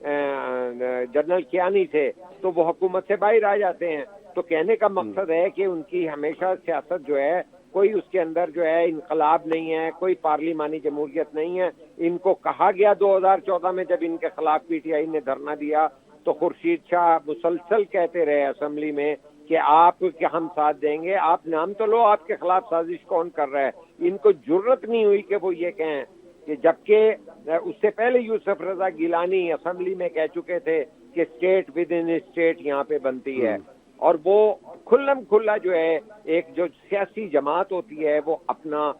General Kayani سے تو وہ حکومت سے باہر آ جاتے ہیں. تو کہنے کا مقصد ہے کہ ان کی ہمیشہ سیاست جو ہے کوئی اس کے اندر جو ہے انقلاب نہیں ہے, کوئی پارلیمانی جمہوریت نہیں ہے. ان کو کہا گیا 2014 میں جب ان کے خلاف پی ٹی آئی نے دھرنا دیا تو خورشید شاہ مسلسل کہتے رہے اسمبلی میں کہ آپ کے ہم ساتھ دیں گے, آپ نام تو لو آپ کے خلاف سازش کون کر رہا ہے. ان کو جرت نہیں ہوئی کہ وہ یہ کہیں کہ جبکہ اس سے پہلے یوسف رضا گیلانی اسمبلی میں کہہ چکے تھے کہ اسٹیٹ ود ان اسٹیٹ یہاں پہ بنتی ہے, اور وہ کھلم کھلا جو ہے ایک جو سیاسی جماعت ہوتی ہے وہ اپنا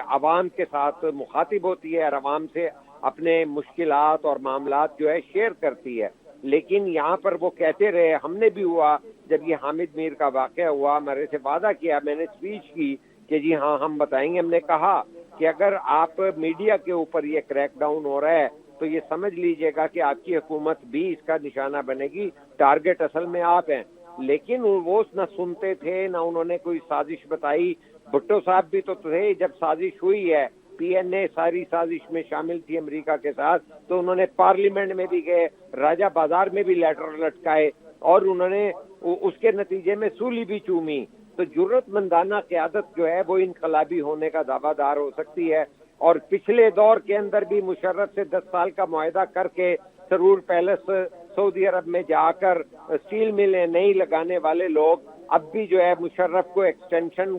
عوام کے ساتھ مخاطب ہوتی ہے اور عوام سے اپنے مشکلات اور معاملات جو ہے شیئر کرتی ہے. لیکن یہاں پر وہ کہتے رہے, ہم نے بھی ہوا جب یہ حامد میر کا واقعہ ہوا میرے سے وعدہ کیا, میں نے اسپیچ کی کہ جی ہاں ہم بتائیں گے. ہم نے کہا کہ اگر آپ میڈیا کے اوپر یہ کریک ڈاؤن ہو رہا ہے تو یہ سمجھ لیجئے گا کہ آپ کی حکومت بھی اس کا نشانہ بنے گی, ٹارگٹ اصل میں آپ ہیں. لیکن وہ نہ سنتے تھے نہ انہوں نے کوئی سازش بتائی. بھٹو صاحب بھی تو تھے جب سازش ہوئی ہے, پی این اے ساری سازش میں شامل تھی امریکہ کے ساتھ, تو انہوں نے پارلیمنٹ میں بھی گئے, راجہ بازار میں بھی لیٹر لٹکائے اور انہوں نے اس کے نتیجے میں سولی بھی چومی. تو جرت مندانہ قیادت جو ہے وہ انقلابی ہونے کا دعویٰ دار ہو سکتی ہے. اور پچھلے دور کے اندر بھی مشرف سے 10 سال کا معاہدہ کر کے سرور پیلس سعودی عرب میں جا کر اسٹیل ملیں نہیں لگانے والے لوگ اب بھی جو ہے مشرف کو ایکسٹینشن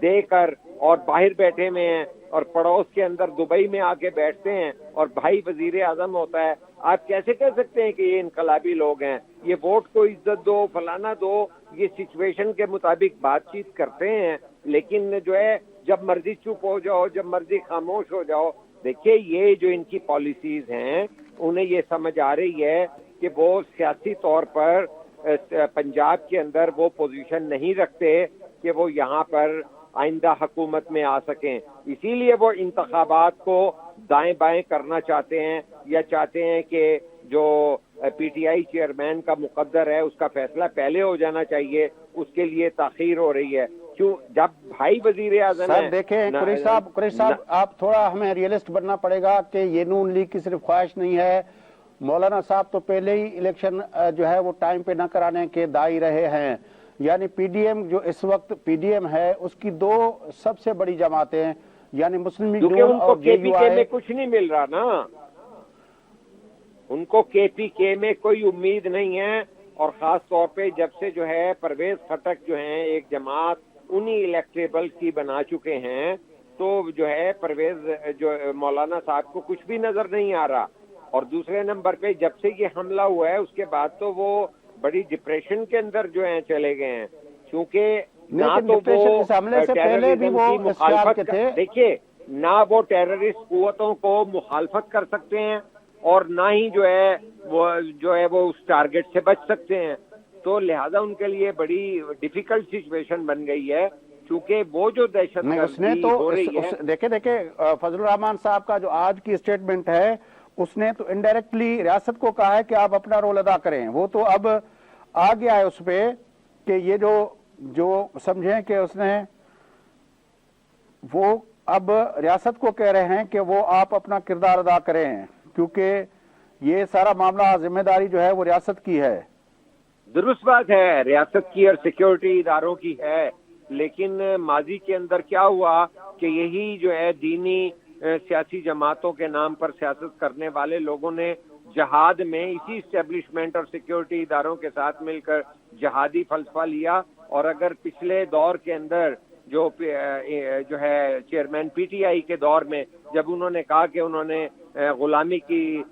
دے کر اور باہر بیٹھے ہوئے ہیں, اور پڑوس کے اندر دبئی میں آ کے بیٹھتے ہیں اور بھائی وزیر اعظم ہوتا ہے. آپ کیسے کہہ سکتے ہیں کہ یہ انقلابی لوگ ہیں؟ یہ ووٹ کو عزت دو, فلانا دو, یہ سچویشن کے مطابق بات چیت کرتے ہیں, لیکن جو ہے جب مرضی چپ ہو جاؤ, جب مرضی خاموش ہو جاؤ. دیکھیے یہ جو ان کی پالیسیز ہیں انہیں یہ سمجھ آ رہی ہے کہ وہ سیاسی طور پر پنجاب کے اندر وہ پوزیشن نہیں رکھتے کہ وہ یہاں پر آئندہ حکومت میں آ سکیں, اسی لیے وہ انتخابات کو دائیں بائیں کرنا چاہتے ہیں, یا چاہتے ہیں کہ جو پی ٹی آئی چیئرمین کا مقرر ہے اس کا فیصلہ پہلے ہو جانا چاہیے, اس کے لیے تاخیر ہو رہی ہے. کیوں جب بھائی وزیر اعظم ہیں دیکھیں قریشی صاحب آپ تھوڑا ہمیں ریئلسٹ بننا پڑے گا کہ یہ نون لیگ کی صرف خواہش نہیں ہے. مولانا صاحب تو پہلے ہی الیکشن جو ہے وہ ٹائم پہ نہ کرانے کے دائی رہے ہیں, یعنی پی ڈی ایم جو اس وقت پی ڈی ایم ہے اس کی 2 سب سے بڑی جماعتیں یعنی مسلم لیگ نون اور جے یو آئی میں کچھ نہیں مل رہا نا, ان کو کے پی کے میں کوئی امید نہیں ہے. اور خاص طور پہ جب سے جو ہے پرویز خٹک جو ہیں ایک جماعت انہی الیکٹریبل کی بنا چکے ہیں, تو جو ہے پرویز جو مولانا صاحب کو کچھ بھی نظر نہیں آ رہا. اور دوسرے نمبر پہ جب سے یہ حملہ ہوا ہے اس کے بعد تو وہ بڑی ڈپریشن کے اندر جو ہیں چلے گئے ہیں, کیونکہ نہ تو وہ ٹیررزم کی مخالفت دیکھیے نہ وہ ٹیررسٹ قوتوں کو مخالفت کر سکتے ہیں اور نہ ہی جو ہے وہ اس ٹارگٹ سے بچ سکتے ہیں. تو لہذا ان کے لیے بڑی ڈیفیکلٹ سچویشن بن گئی ہے, کیونکہ وہ جو دہشت گردی ہو رہی ہے. دیکھیں فضل الرحمان صاحب کا جو آج کی اسٹیٹمنٹ ہے اس نے تو انڈائریکٹلی ریاست کو کہا ہے کہ آپ اپنا رول ادا کریں. وہ تو اب آ گیا ہے اس پہ کہ یہ جو سمجھیں کہ اس نے وہ اب ریاست کو کہہ رہے ہیں کہ وہ آپ اپنا کردار ادا کریں, کیونکہ یہ سارا معاملہ ذمہ داری جو ہے وہ ریاست کی ہے. درست بات ہے, ریاست کی اور سیکیورٹی اداروں کی ہے, لیکن ماضی کے اندر کیا ہوا کہ یہی جو ہے دینی سیاسی جماعتوں کے نام پر سیاست کرنے والے لوگوں نے جہاد میں اسی اسٹیبلشمنٹ اور سیکیورٹی اداروں کے ساتھ مل کر جہادی فلسفہ لیا. اور اگر پچھلے دور کے اندر جو ہے چیئرمین پی ٹی آئی کے دور میں جب انہوں نے کہا کہ انہوں نے غلامی کی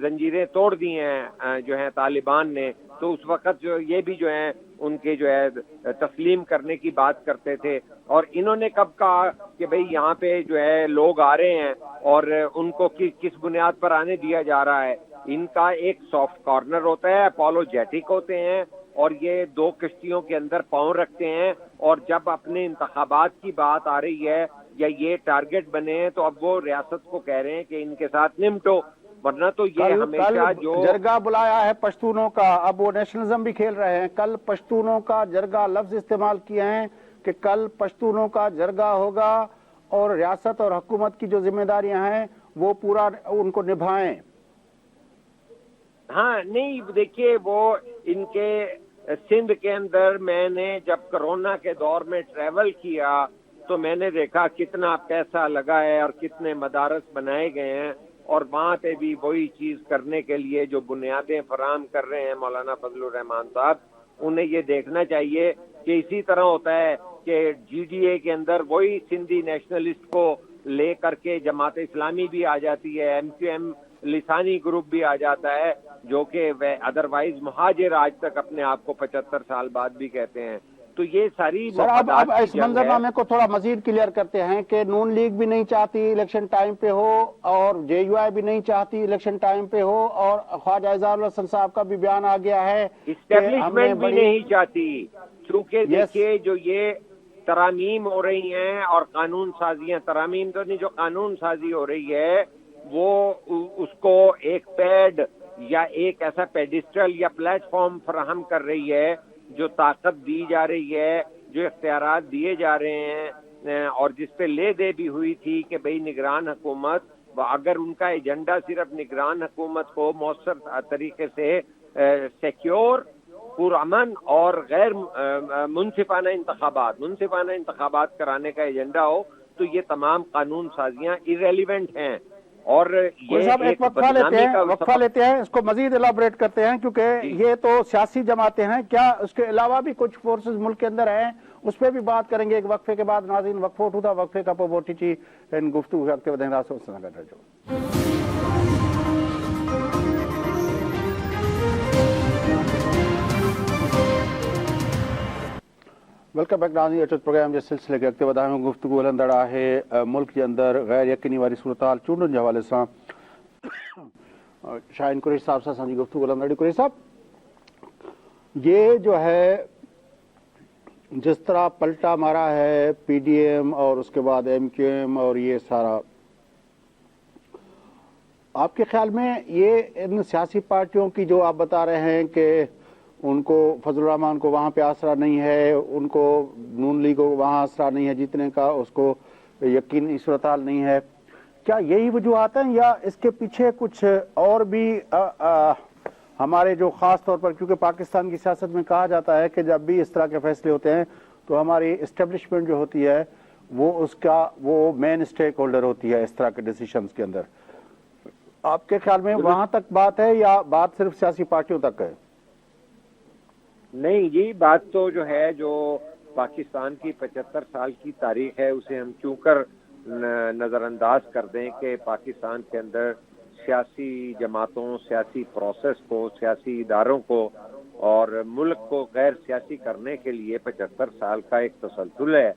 زنجیریں توڑ دی ہیں جو ہے طالبان نے, تو اس وقت جو یہ بھی جو ہیں ان کے جو ہے تسلیم کرنے کی بات کرتے تھے. اور انہوں نے کب کہا کہ بھئی یہاں پہ جو ہے لوگ آ رہے ہیں اور ان کو کس بنیاد پر آنے دیا جا رہا ہے. ان کا ایک سافٹ کارنر ہوتا ہے, اپولوجیٹک ہوتے ہیں اور یہ 2 کشتیوں کے اندر پاؤں رکھتے ہیں, اور جب اپنے انتخابات کی بات آ رہی ہے یا یہ ٹارگٹ بنے ہیں تو اب وہ ریاست کو کہہ رہے ہیں کہ ان کے ساتھ نمٹو, ورنہ تو یہ ہمیشہ جو جرگہ بلایا ہے پشتونوں کا, اب وہ نیشنلزم بھی کھیل رہے ہیں. کل پشتونوں کا جرگہ لفظ استعمال کیے ہیں کہ کل پشتونوں کا جرگہ ہوگا اور ریاست اور حکومت کی جو ذمہ داریاں ہیں وہ پورا ان کو نبھائیں. ہاں نہیں دیکھیے وہ ان کے سندھ کے اندر میں نے جب کرونا کے دور میں ٹریول کیا تو میں نے دیکھا کتنا پیسہ لگا ہے اور کتنے مدارس بنائے گئے ہیں، اور وہاں پہ بھی وہی چیز کرنے کے لیے جو بنیادیں فراہم کر رہے ہیں مولانا فضل الرحمان صاحب، انہیں یہ دیکھنا چاہیے کہ اسی طرح ہوتا ہے کہ جی ڈی اے کے اندر وہی سندھی نیشنلسٹ کو لے کر کے جماعت اسلامی بھی آ جاتی ہے، ایم کیو ایم لسانی گروپ بھی آ جاتا ہے، جو کہ ادروائز مہاجر آج تک اپنے آپ کو 75 سال بعد بھی کہتے ہیں. تو یہ ساری سر اب مفادات کی اس جنگ ہے. منظرنامے کو تھوڑا مزید کلیئر کرتے ہیں کہ نون لیگ بھی نہیں چاہتی الیکشن ٹائم پہ ہو، اور جے یو آئی بھی نہیں چاہتی الیکشن ٹائم پہ ہو، اور خواجہ اظہار الحسن صاحب کا بھی بیان آ گیا ہے کہ ہم نے اسٹیبلشمنٹ بھی بڑی نہیں چاہتی، کیونکہ یس دیکھیے جو یہ ترامیم ہو رہی ہیں اور قانون سازیاں، ترامیم تو نہیں، جو قانون سازی ہو رہی ہے وہ اس کو ایک پیڈ یا ایک ایسا پیڈسٹل یا پلیٹ فارم فراہم کر رہی ہے، جو طاقت دی جا رہی ہے، جو اختیارات دیے جا رہے ہیں، اور جس پہ لے دے بھی ہوئی تھی کہ بھئی نگران حکومت، اگر ان کا ایجنڈا صرف نگران حکومت کو مؤثر طریقے سے سیکیور، پرامن اور غیر منصفانہ انتخابات کرانے کا ایجنڈا ہو تو یہ تمام قانون سازیاں irrelevant ہیں، اور کوئی یہ صاحب ایک ایک بدنامی کا وقفہ سبب. لیتے ہیں، اس کو مزید الیبوریٹ کرتے ہیں کیونکہ جی یہ تو سیاسی جماعتیں ہیں، کیا اس کے علاوہ بھی کچھ فورسز ملک کے اندر ہیں، اس پہ بھی بات کریں گے ایک وقفے کے بعد. ناظرین وقفہ اٹھو تھا، وقفے کا پوٹی چی گفتگو کرتے ہوئے راس ویلکم بیک ناظرین. اچھا پروگرام کے سلسلے کے اگتے ودا گفتگو ہلندڑ ہے ملک کے اندر غیر یقینی والی صورتحال چونڈن کے حوالے سے. شاہین قریشی صاحب سے ساری گفتگو ہلندڑ. قریشی صاحب، یہ جو ہے جس طرح پلٹا مارا ہے پی ڈی ایم اور اس کے بعد ایم کیو ایم اور یہ سارا، آپ کے خیال میں یہ ان سیاسی پارٹیوں کی جو آپ بتا رہے ہیں کہ ان کو فضل الرحمان کو وہاں پہ آسرا نہیں ہے، ان کو نون لیگ کو وہاں آسرا نہیں ہے جیتنے کا، اس کو یقینی صورتحال نہیں ہے، کیا یہی وجوہات ہیں یا اس کے پیچھے کچھ اور بھی ہمارے جو خاص طور پر، کیونکہ پاکستان کی سیاست میں کہا جاتا ہے کہ جب بھی اس طرح کے فیصلے ہوتے ہیں تو ہماری اسٹیبلشمنٹ جو ہوتی ہے وہ مین اسٹیک ہولڈر ہوتی ہے اس طرح کے ڈیسیشنز کے اندر. آپ کے خیال میں وہاں تک بات ہے یا بات صرف سیاسی پارٹیوں تک ہے؟ نہیں جی، بات تو جو ہے جو پاکستان کی 75 سال کی تاریخ ہے اسے ہم کیوں کر نظر انداز کر دیں کہ پاکستان کے اندر سیاسی جماعتوں، سیاسی پروسیس کو، سیاسی اداروں کو اور ملک کو غیر سیاسی کرنے کے لیے 75 سال کا ایک تسلسل ہے،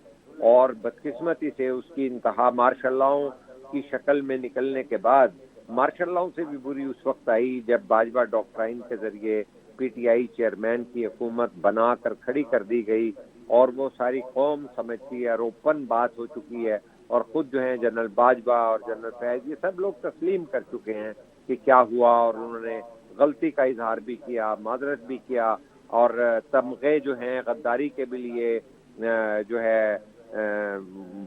اور بدقسمتی سے اس کی انتہا مارشل لاؤں کی شکل میں نکلنے کے بعد، مارشل لاؤں سے بھی بری اس وقت آئی جب باجوہ ڈاکٹرائن کے ذریعے پی ٹی آئی چیئرمین کی حکومت بنا کر کھڑی کر دی گئی، اور وہ ساری قوم سمجھتی ہے اور اوپن بات ہو چکی ہے، اور خود جو ہیں جنرل باجوہ اور جنرل فیض یہ سب لوگ تسلیم کر چکے ہیں کہ کیا ہوا، اور انہوں نے غلطی کا اظہار بھی کیا، معذرت بھی کیا، اور تمغے جو ہیں غداری کے بھی لیے جو ہے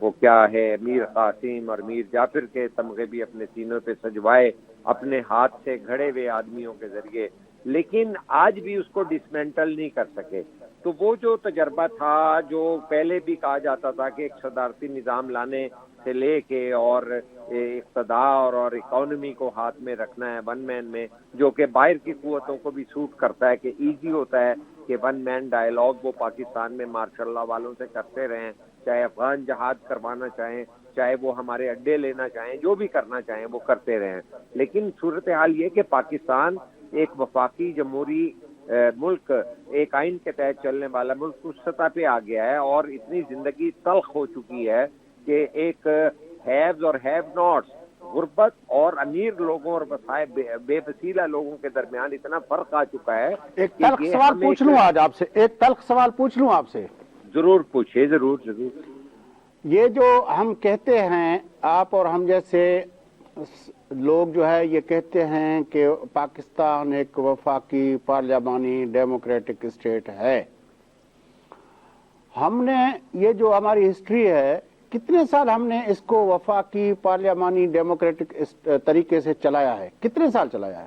وہ کیا ہے میر قاسم اور میر جعفر کے تمغے بھی اپنے سینوں پہ سجوائے اپنے ہاتھ سے گھڑے ہوئے آدمیوں کے ذریعے، لیکن آج بھی اس کو ڈسمینٹل نہیں کر سکے. تو وہ جو تجربہ تھا، جو پہلے بھی کہا جاتا تھا کہ ایک صدارتی نظام لانے سے لے کے اور اقتدار اور اکانومی کو ہاتھ میں رکھنا ہے ون مین میں، جو کہ باہر کی قوتوں کو بھی سوٹ کرتا ہے کہ ایزی ہوتا ہے کہ ون مین ڈائیلاگ وہ پاکستان میں مارشل لاء والوں سے کرتے رہیں، چاہے افغان جہاد کروانا چاہیں، چاہے وہ ہمارے اڈے لینا چاہیں، جو بھی کرنا چاہیں وہ کرتے رہیں. لیکن صورتحال یہ کہ پاکستان ایک وفاقی جمہوری ملک، ایک آئین کے تحت چلنے والا ملک اس سطح پہ آ گیا ہے، اور اتنی زندگی تلخ ہو چکی ہے کہ ایک ہیوز اور ہیو ناٹس، غربت اور امیر لوگوں اور بے وسیلہ لوگوں کے درمیان اتنا فرق آ چکا ہے ایک کہ تلخ یہ سوال پوچھ لوں آج آپ سے، ایک تلخ سوال پوچھ لوں آپ سے. ضرور پوچھیے، ضرور ضرور. یہ جو ہم کہتے ہیں، آپ اور ہم جیسے لوگ جو ہے یہ کہتے ہیں کہ پاکستان ایک وفاقی پارلیمانی ڈیموکریٹک اسٹیٹ ہے، ہم نے یہ جو ہماری ہسٹری ہے کتنے سال ہم نے اس کو وفاقی پارلیمانی ڈیموکریٹک طریقے سے چلایا ہے؟ کتنے سال چلایا ہے؟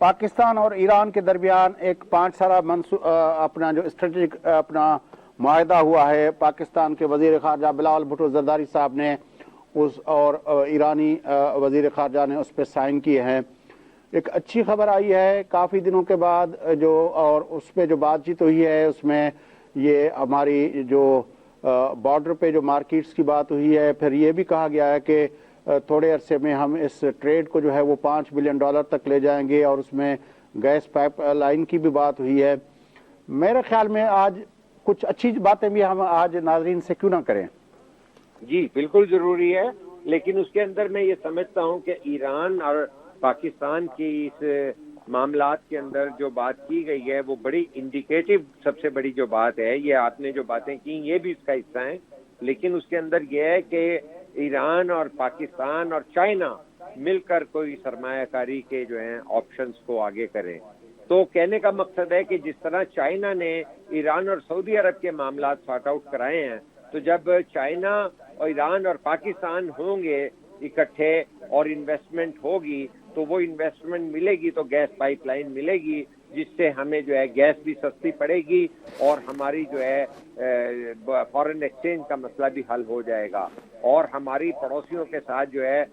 پاکستان اور ایران کے درمیان ایک 5 سالہ اپنا جو اسٹریٹجک اپنا معاہدہ ہوا ہے، پاکستان کے وزیر خارجہ بلاول بھٹو زرداری صاحب نے اور ایرانی وزیر خارجہ نے اس پہ سائن کیے ہیں۔ ایک اچھی خبر آئی ہے کافی دنوں کے بعد اور اس پہ جو بات چیت ہوئی ہے اس میں یہ ہماری جو بارڈر پہ جو مارکیٹس کی بات ہوئی ہے، پھر یہ بھی کہا گیا ہے کہ تھوڑے عرصے میں ہم اس ٹریڈ کو جو ہے وہ $5 بلین تک لے جائیں گے، اور اس میں گیس پائپ لائن کی بھی بات ہوئی ہے۔ میرے خیال میں آج کچھ اچھی باتیں بھی ہم آج ناظرین سے کیوں نہ کریں؟ جی بالکل ضروری ہے، لیکن اس کے اندر میں یہ سمجھتا ہوں کہ ایران اور پاکستان کی اس معاملات کے اندر جو بات کی گئی ہے وہ بڑی انڈیکیٹو، سب سے بڑی جو بات ہے، یہ آپ نے جو باتیں کی یہ بھی اس کا حصہ ہیں، لیکن اس کے اندر یہ ہے کہ ایران اور پاکستان اور چائنا مل کر کوئی سرمایہ کاری کے جو ہیں آپشنز کو آگے کریں۔ تو کہنے کا مقصد ہے کہ جس طرح چائنا نے ایران اور سعودی عرب کے معاملات سارٹ آؤٹ کرائے ہیں، تو جب چائنا اور ایران اور پاکستان ہوں گے اکٹھے اور انویسٹمنٹ ہوگی تو وہ انویسٹمنٹ ملے گی تو گیس پائپ لائن ملے گی، جس سے ہمیں جو ہے گیس بھی سستی پڑے گی اور ہماری جو ہے فارن ایکسچینج کا مسئلہ بھی حل ہو جائے گا، اور ہماری پڑوسیوں کے ساتھ جو ہے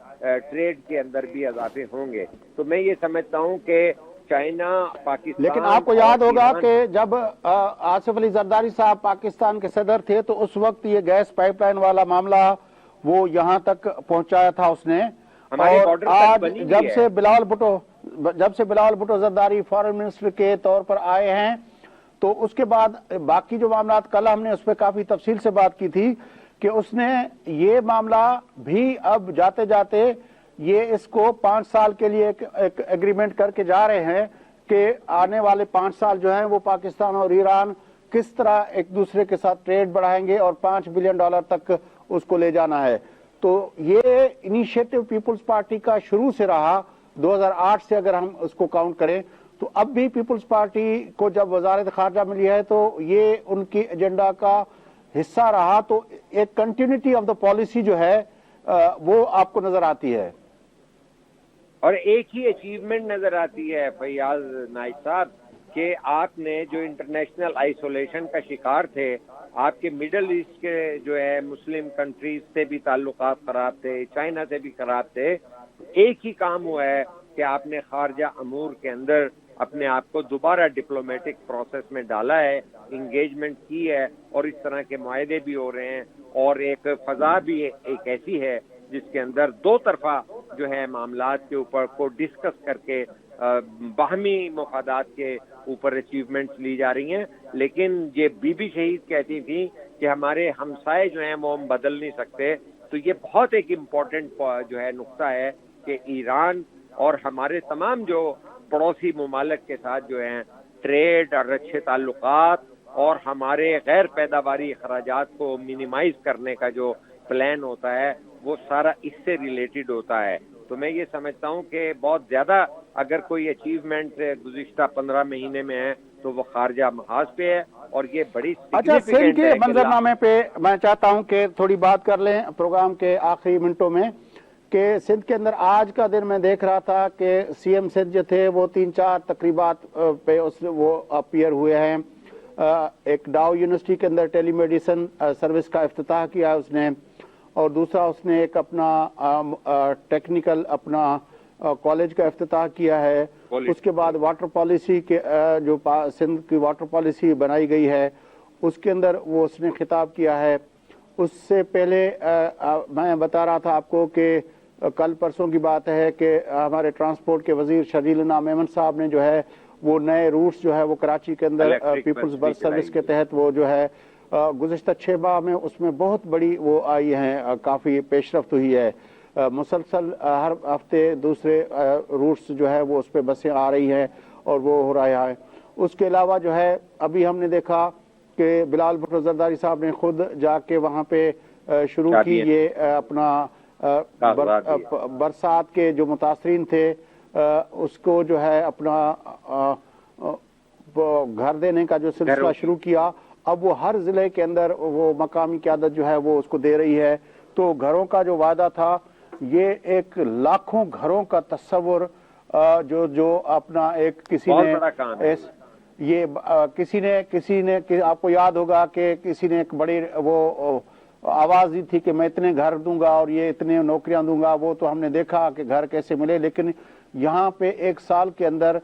ٹریڈ کے اندر بھی اضافے ہوں گے۔ تو میں یہ سمجھتا ہوں کہ چائنا، پاکستان، لیکن آپ کو یاد ہوگا کہ جب آصف علی زرداری صاحب پاکستان کے صدر تھے تو اس وقت یہ گیس پائپ لائن والا معاملہ وہ یہاں تک پہنچایا تھا اس نے، اور آج جب سے بلاول بھٹو زرداری فارن منسٹر کے طور پر آئے ہیں تو اس کے بعد باقی جو معاملات، کل ہم نے اس پہ کافی تفصیل سے بات کی تھی کہ اس نے یہ معاملہ بھی اب جاتے جاتے یہ اس کو 5 سال کے لیے ایک ایگریمنٹ کر کے جا رہے ہیں کہ آنے والے 5 سال جو ہیں وہ پاکستان اور ایران کس طرح ایک دوسرے کے ساتھ ٹریڈ بڑھائیں گے اور $5 بلین تک اس کو لے جانا ہے۔ تو یہ انیشیٹو پیپلز پارٹی کا شروع سے رہا، 2008 سے اگر ہم اس کو کاؤنٹ کریں تو اب بھی پیپلز پارٹی کو جب وزارت خارجہ ملی ہے تو یہ ان کی ایجنڈا کا حصہ رہا، تو ایک کنٹینیوٹی آف دا پالیسی جو ہے وہ آپ کو نظر آتی ہے، اور ایک ہی اچیومنٹ نظر آتی ہے فیاض نائب صاحب کہ آپ نے جو انٹرنیشنل آئسولیشن کا شکار تھے، آپ کے مڈل ایسٹ کے جو ہے مسلم کنٹریز سے بھی تعلقات خراب تھے، چائنا سے بھی خراب تھے، ایک ہی کام ہوا ہے کہ آپ نے خارجہ امور کے اندر اپنے آپ کو دوبارہ ڈپلومیٹک پروسیس میں ڈالا ہے، انگیجمنٹ کی ہے، اور اس طرح کے معاہدے بھی ہو رہے ہیں، اور ایک فضا بھی ایک ایسی ہے جس کے اندر دو طرفہ جو ہے معاملات کے اوپر کو ڈسکس کر کے باہمی مفادات کے اوپر اچیومنٹس لی جا رہی ہیں۔ لیکن یہ بی بی شہید کہتی تھیں کہ ہمارے ہمسائے جو ہیں وہ ہم بدل نہیں سکتے، تو یہ بہت ایک امپورٹنٹ جو ہے نقطہ ہے کہ ایران اور ہمارے تمام جو پڑوسی ممالک کے ساتھ جو ہیں ٹریڈ اور اچھے تعلقات اور ہمارے غیر پیداواری اخراجات کو منیمائز کرنے کا جو پلان ہوتا ہے وہ سارا اس سے ریلیٹڈ ہوتا ہے۔ تو میں یہ سمجھتا ہوں کہ بہت زیادہ اگر کوئی اچیومنٹ گزشتہ 15 مہینے میں ہے تو وہ خارجہ محاذ پہ ہے، اور یہ بڑی اچھا سندھ کے منظرنامے پہ میں چاہتا ہوں کہ تھوڑی بات کر لیں پروگرام کے آخری منٹوں میں، کہ سندھ کے اندر آج کا دن میں دیکھ رہا تھا کہ سی ایم سندھ جو تھے وہ 3-4 تقریبات پہ وہ اپیئر ہوئے ہیں۔ ایک ڈاؤ یونیورسٹی کے اندر ٹیلی میڈیسن سروس کا افتتاح کیا اس نے، اور دوسرا اس نے ایک اپنا ٹیکنیکل اپنا کالج کا افتتاح کیا ہے۔ اس کے بعد واٹر پالیسی کے جو سندھ کی واٹر پالیسی بنائی گئی ہے اس کے اندر وہ اس نے خطاب کیا ہے۔ اس سے پہلے میں بتا رہا تھا آپ کو کہ کل پرسوں کی بات ہے کہ ہمارے ٹرانسپورٹ کے وزیر شرجیل نام میمن صاحب نے جو ہے وہ نئے روٹس جو ہے وہ کراچی کے اندر پیپلز بس سروس کے تحت وہ جو ہے گزشتہ 6 ماہ میں اس میں بہت بڑی وہ آئی ہیں، کافی پیش رفت ہوئی ہے۔ مسلسل ہر ہفتے دوسرے روٹس جو ہے وہ اس پہ بسیں آ رہی ہیں اور وہ ہو رہا ہے۔ اس کے علاوہ جو ہے ابھی ہم نے دیکھا کہ بلاول بھٹو زرداری صاحب نے خود جا کے وہاں پہ شروع کی یہ اپنا برسات کے جو متاثرین تھے اس کو جو ہے اپنا گھر دینے کا جو سلسلہ شروع کیا۔ اب وہ ہر ضلع کے اندر وہ مقامی قیادت جو ہے وہ اس کو دے رہی ہے۔ تو گھروں کا جو وعدہ تھا یہ ایک لاکھوں گھروں کا تصور جو اپنا ایک کسی بہت نے بڑا کام ہے یہ کسی نے آپ کو یاد ہوگا کہ کسی نے ایک بڑی وہ آواز دی تھی کہ میں اتنے گھر دوں گا اور یہ اتنے نوکریاں دوں گا. وہ تو ہم نے دیکھا کہ گھر کیسے ملے, لیکن یہاں پہ ایک سال کے اندر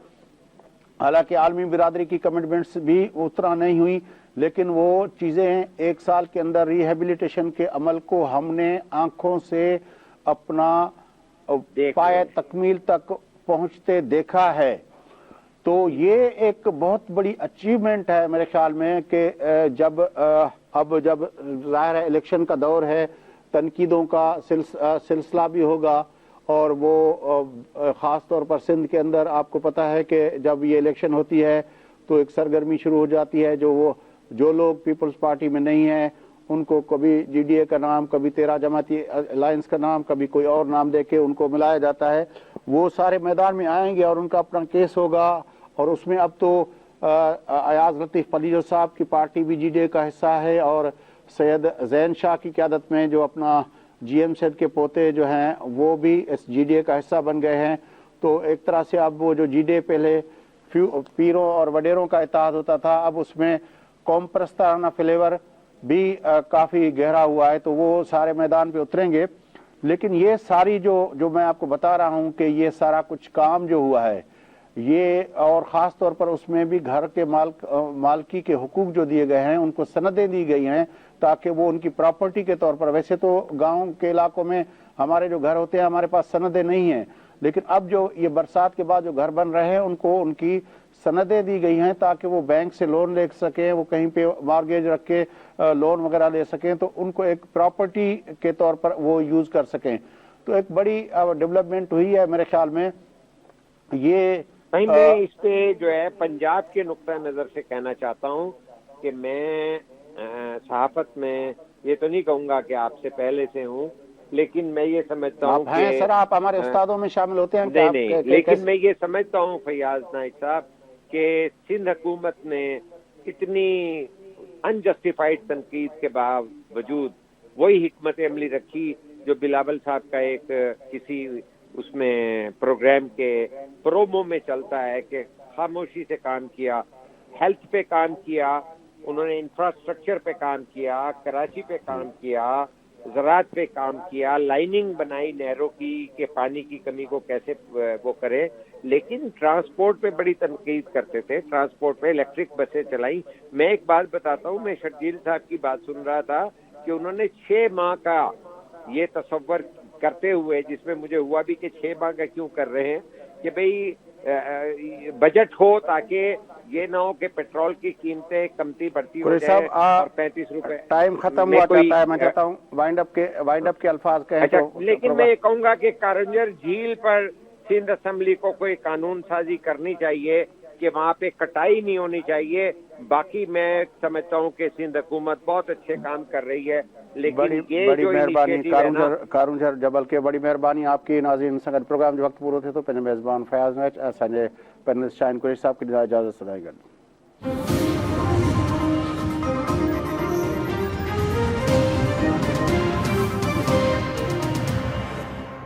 حالانکہ عالمی برادری کی کمٹمنٹس بھی اتنا نہیں ہوئی, لیکن وہ چیزیں ایک سال کے اندر ریہیبلیٹیشن کے عمل کو ہم نے آنکھوں سے اپنا پائے تکمیل تک پہنچتے دیکھا ہے. تو یہ ایک بہت بڑی اچیومنٹ ہے میرے خیال میں کہ جب ظاہر ہے الیکشن کا دور ہے, تنقیدوں کا سلسلہ بھی ہوگا, اور وہ خاص طور پر سندھ کے اندر آپ کو پتا ہے کہ جب یہ الیکشن ہوتی ہے تو ایک سرگرمی شروع ہو جاتی ہے. جو لوگ پیپلز پارٹی میں نہیں ہیں ان کو کبھی جی ڈی اے کا نام, کبھی 13 جماعتی الائنس کا نام, کبھی کوئی اور نام دے کے ان کو ملایا جاتا ہے. وہ سارے میدان میں آئیں گے اور ان کا اپنا کیس ہوگا, اور اس میں اب تو ایاز لطیف پلیجو صاحب کی پارٹی بھی جی ڈی اے کا حصہ ہے, اور سید زین شاہ کی قیادت میں جو اپنا جی ایم سیڈ کے پوتے جو ہیں وہ بھی اس جی ڈی اے کا حصہ بن گئے ہیں. تو ایک طرح سے اب وہ جو جی ڈی اے پہلے پیروں اور وڈیروں کا اتحاد ہوتا تھا, اب اس میں قوم پرستانہ فلیور بھی کافی گہرا ہوا ہے. تو وہ سارے میدان پہ اتریں گے. لیکن یہ ساری جو میں آپ کو بتا رہا ہوں کہ یہ سارا کچھ کام جو ہوا ہے یہ, اور خاص طور پر اس میں بھی گھر کے مالکی کے حقوق جو دیے گئے ہیں ان کو سندیں دی گئی ہیں تاکہ وہ ان کی پراپرٹی کے طور پر, ویسے تو گاؤں کے علاقوں میں ہمارے جو گھر ہوتے ہیں ہمارے پاس سندیں نہیں ہیں, لیکن اب جو یہ برسات کے بعد جو گھر بن رہے ہیں ان کو ان کی سندیں دی گئی ہیں تاکہ وہ بینک سے لون لے سکیں, وہ کہیں پہ مارگیج رکھ کے لون وغیرہ لے سکیں, تو ان کو ایک پراپرٹی کے طور پر وہ یوز کر سکیں. تو ایک بڑی ڈیولپمنٹ ہوئی ہے میرے خیال میں. یہ میں اس پہ جو ہے پنجاب کے نقطہ نظر سے کہنا چاہتا ہوں کہ میں صحافت میں یہ تو نہیں کہوں گا کہ آپ سے پہلے سے ہوں, لیکن میں یہ سمجھتا ہوں کہ سر آپ ہمارے استادوں میں شامل ہوتے ہیں. نہیں, لیکن میں یہ سمجھتا ہوں فیاض نائک صاحب کہ سندھ حکومت نے اتنی انجسٹیفائڈ تنقید کے باوجود وہی حکمت عملی رکھی جو بلاول صاحب کا ایک کسی اس میں پروگرام کے پرومو میں چلتا ہے, کہ خاموشی سے کام کیا, ہیلتھ پہ کام کیا, انہوں نے انفراسٹرکچر پہ کام کیا, کراچی پہ کام کیا, زراعت پہ کام کیا, لائننگ بنائی نہروں کی کہ پانی کی کمی کو کیسے وہ کرے. لیکن ٹرانسپورٹ پہ بڑی تنقید کرتے تھے, ٹرانسپورٹ پہ الیکٹرک بسیں چلائی. میں ایک بات بتاتا ہوں, میں شرجیل صاحب کی بات سن رہا تھا کہ انہوں نے 6 ماہ کا یہ تصور کرتے ہوئے, جس میں مجھے ہوا بھی کہ 6 ماہ کا کیوں کر رہے ہیں, کہ بھئی بجٹ ہو تاکہ یہ نہ ہو کہ پیٹرول کی قیمتیں کمتی بڑھتی ہو جائیں اور 35 روپے. ٹائم ختم ہوا چاہتا ہے, میں چاہتا ہوں وائنڈ اپ کے الفاظ کہیں. لیکن میں یہ کہوں گا کہ کارنجر جھیل پر سندھ اسمبلی کو کوئی قانون سازی کرنی چاہیے کہ وہاں پہ کٹائی نہیں ہونی چاہیے. باقی میں سمجھتا ہوں کہ سندھ حکومت بہت اچھے کام کر رہی ہے, لیکن یہ بڑی جو مہربانی کارونجر جبل کے, بڑی مہربانی آپ کی. ناظرین سنگت پروگرام جو وقت پورو تھے تو پنجے میزبان فیاض نائک اسانجے پینلسٹ شاہین قریشی صاحب کی اجازت سدائی گل.